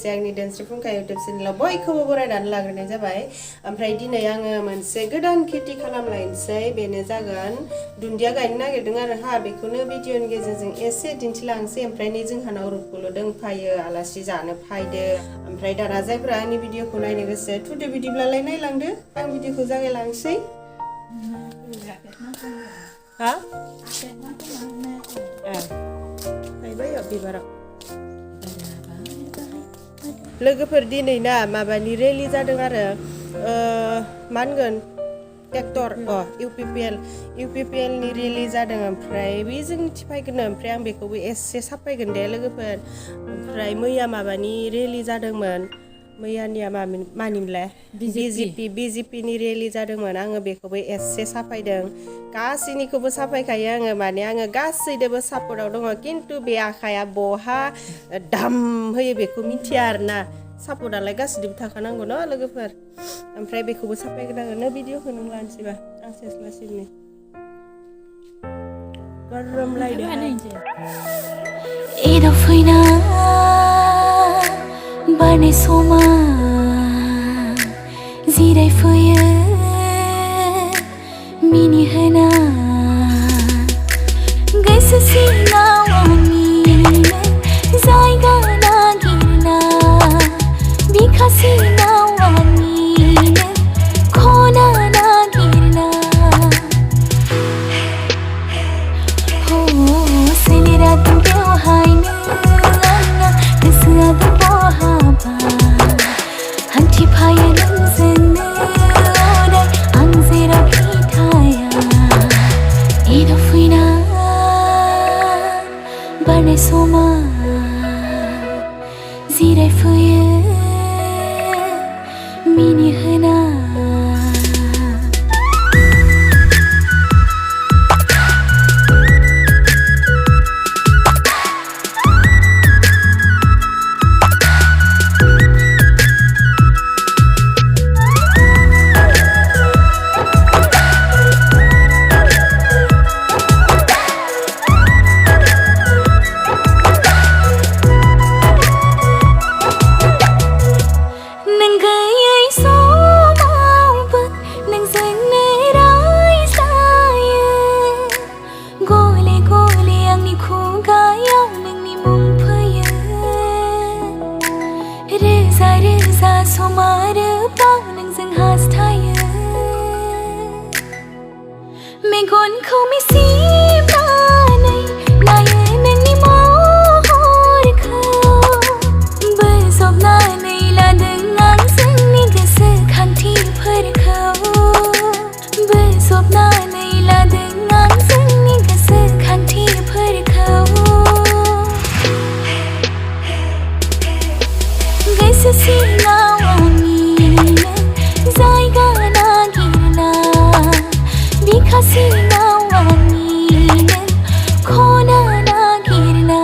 लोगोसे आंनि धोनस्रि फुंखा इउटुब चेनेलाव बयखौबो बरायनानै लाग्रोनाय जाबाय ओमफ्राय दिनै आङो मोनसे गोदान खेथि खालामलायनोसै बेनो जागोन दुन्दिया गायनो नागिरदों आरो बेखौनो भिडिअनि गेजेरजों एसे दिन्थिलांसै ओमफ्राय नै जोंहानाव रुखुल दंफायो आलासि जानो फायदो ओमफ्राय दाना जायफ्रा आंनि भिडिअखौ नायनो गोसो थुदो बिदिब्लालाय नायलांदो आं भिडिअखौ जागायलांसै हा बिबाराव लोगोफोर दिनै ना माबानि रेलि जादों आरो मा होनगोन ट्रेक्टर इउपिपिएल नि रेलि जादों ओमफ्राय बे जोंनिथिं फैगोन ओमफ्राय आं बेखौबो एसे साफायगोन दे लोगोफोर ओमफ्राय मैया माबानि रेलि जादोंमोन मैयानिया मानिमोनलाय बिजेपि नि रेलि जादोंमोन आङो बेखौबो एसे साफायदों गासैनिखौबो साफायखायो आङो माने आङो गासैदोबो सापर्टआव दङ खिन्थु बे आखाया बहा दाम होयो बेखौ मिथिया आरोना सापर्टआलाय गासैनिबो थाखानांगौ न लोगोफोर ओमफ्राय बेखौबो साफायगोन आङो भिडिअखौ नों लानोसैबा आं सेस्लासिनो गरम लायदो एदाव फैना बारनाय समा जिरायफैयो मिनिहोना गोसो सिङाव आंनिनो जायगा नागिरना बिखा सिङाव आंनिनो खना नागिरना सोलेरा दं बेवहायनो आंना गोसोआ दं बहाबा हान्थिफायो नोंजोंनो अराय आं जेरावखि थाया एदाव फैना बारनाय समा जिरायफैयो मिनिहोना मेगनखौ मिसिबनानै नायो नोंनि महरखौ बोजबनानै लादों आं जोंनि गोसोखांथिफोरखौ बोजबनानै लादों आं जोंनि गोसोखांथिफोरखौ गोसो सिङाव आंनिनो जायगा नागिरना बिखा सिङाव आंनिनो खना नागिरना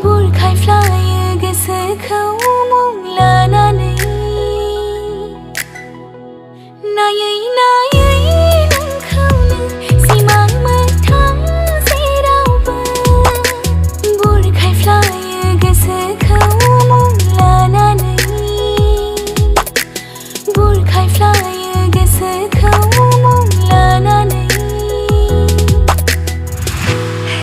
buurखायफ्लायो गोसोखौ